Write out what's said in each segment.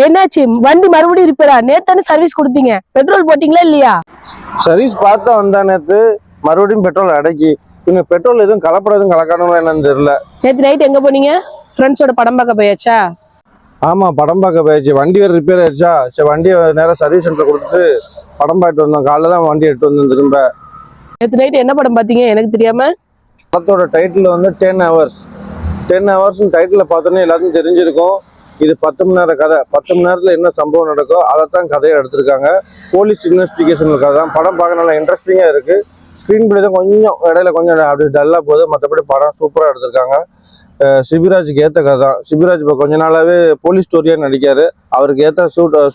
என்னாச்சு? வண்டி மறுபடியும் ரிப்பேரா? நேத்தானே சர்வீஸ் கொடுத்தீங்க, பெட்ரோல் போட்டீங்களா இல்லையா? சர்வீஸ் பார்த்தா வந்தா நேத்து மறுபடியும் பெட்ரோல் அடக்கி. இவங்க பெட்ரோல் எதுவும் கலப்படம் கலக்கணும்னு என்னன்னு தெரியல. நேத்து நைட் எங்க போனீங்க? ஃப்ரெண்ட்ஸோட படம் பார்க்க போயாச்சா? ஆமா, படம் பார்க்க போயாச்சு. வண்டி வேறு ரிப்பேர் ஆயிடுச்சா, சரி வண்டியை நேரம் சர்வீஸ் சென்டர் கொடுத்துட்டு படம் பார்த்துட்டு வந்தோம். காலைல தான் வண்டி எடுத்து வந்தோம் திரும்ப. நேத்து நைட் என்ன படம் பார்த்தீங்க எனக்கு தெரியாம? படத்தோட டைட்டில் வந்து 10 hours. 10 hours டைட்டில் பார்த்தோன்னே எல்லாத்துக்கும் தெரிஞ்சிருக்கும். இது 10 மணி நேர கதை. 10 மணி நேரத்தில் என்ன சம்பவம் நடக்கோ அதைத்தான் கதையை எடுத்திருக்காங்க. போலீஸ் இன்வெஸ்டிகேஷன் கதை தான். படம் பார்க்க நல்லா இன்ட்ரெஸ்டிங்காக இருக்குது. ஸ்க்ரீன் பிளே தான் கொஞ்சம் இடையில கொஞ்சம் அப்படி டல்லாக போகுது. மற்றபடி படம் சூப்பராக எடுத்திருக்காங்க. சிபிராஜுக்கு ஏற்ற கதை தான். சிபிராஜ் இப்போ கொஞ்ச நாளாகவே போலீஸ் ஸ்டோரியாக நடிக்காரு. அவருக்கு ஏற்ற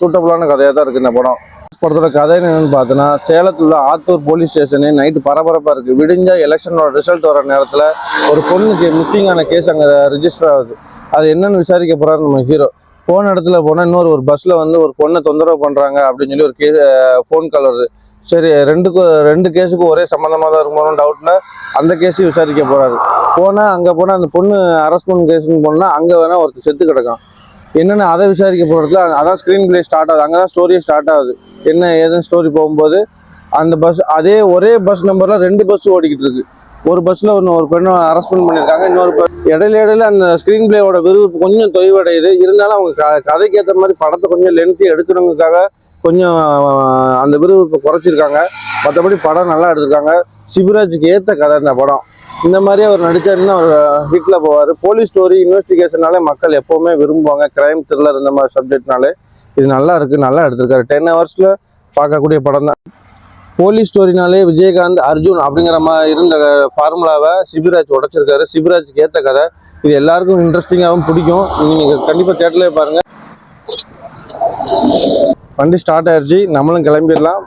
சூட்டபுளான கதையாக தான் இருக்குது இந்த படம். படத்தோட கதை என்னன்னு பார்த்தோன்னா, சேலத்தில் உள்ள ஆத்தூர் போலீஸ் ஸ்டேஷனு நைட்டு பரபரப்பாக இருக்குது. விடிஞ்சா எலெக்ஷனோட ரிசல்ட் வர நேரத்தில் ஒரு பொண்ணுக்கு மிஸ்ஸிங்கான கேஸ் அங்கே ரிஜிஸ்டர் ஆகுது. அது என்னன்னு விசாரிக்க போகிறாரு நம்ம ஹீரோ. போன இடத்துல போனால் இன்னொரு பஸ்ஸில் வந்து ஒரு பொண்ணை தொந்தரவு பண்ணுறாங்க அப்படின்னு சொல்லி ஒரு கேஸ் ஃபோன் கால் வருது. சரி, ரெண்டு கேஸுக்கும் ஒரே சம்மந்தமாக தான் இருக்குமோன்னு டவுட்டில் அந்த கேஸையும் விசாரிக்க போகிறாரு. அங்கே போனால் அந்த பொண்ணு அரஸ்மெண்ட் கேஸ்ன்னு போனால் அங்கே வேணால் ஒருத்தர் செத்து கிடக்கும். என்னென்னு அதை விசாரிக்க போகிறதுல அதான் ஸ்க்ரீன் பிளே ஸ்டார்ட் ஆகுது. அங்கே தான் ஸ்டோரியே ஸ்டார்ட் ஆகுது. என்ன ஏதுன்னு ஸ்டோரி போகும்போது அந்த பஸ் ஒரே பஸ் நம்பரில் 2 பஸ் ஓடிக்கிட்டு இருக்கு. ஒரு பஸ்ஸில் ஒரு பெண்ணை அரஸ்மெண்ட் பண்ணியிருக்காங்க. இன்னொரு இடையில அந்த ஸ்க்ரீன் பிளேயோட விறுவிறுப்பு கொஞ்சம் தொய்வடையுது. இருந்தாலும் அவங்க கதைக்கு ஏற்ற மாதிரி படத்தை கொஞ்சம் லென்த்தி எடுக்கணுங்கிறதுக்காக கொஞ்சம் அந்த விறுவிறுப்பை குறைச்சிருக்காங்க. மற்றபடி படம் நல்லா எடுத்திருக்காங்க. சிபிராஜுக்கு ஏற்ற கதை இந்த படம். இந்த மாதிரி அவர் நடிச்சாருன்னா அவர் ஹிட்ல போவார். போலீஸ் ஸ்டோரி இன்வெஸ்டிகேஷனாலே மக்கள் எப்போவுமே விரும்புவாங்க. கிரைம் த்ரில்லர் இந்த மாதிரி சப்ஜெக்ட்னாலே இது நல்லா இருக்குது, நல்லா எடுத்திருக்காரு. 10 hours பார்க்கக்கூடிய படம் தான். போலீஸ் ஸ்டோரினாலே விஜயகாந்த், அர்ஜுன் அப்படிங்கிற மாதிரி இருந்த ஃபார்முலாவை சிபிராஜ் உடைச்சிருக்காரு. சிபிராஜுக்கு ஏற்ற கதை. இது எல்லாருக்கும் இன்ட்ரெஸ்டிங்காகவும் பிடிக்கும். நீங்கள் கண்டிப்பாக தேட்டர்லேயே பாருங்கள். வண்டி ஸ்டார்ட் ஆயிடுச்சு, நம்மளும் கிளம்பிடலாம்.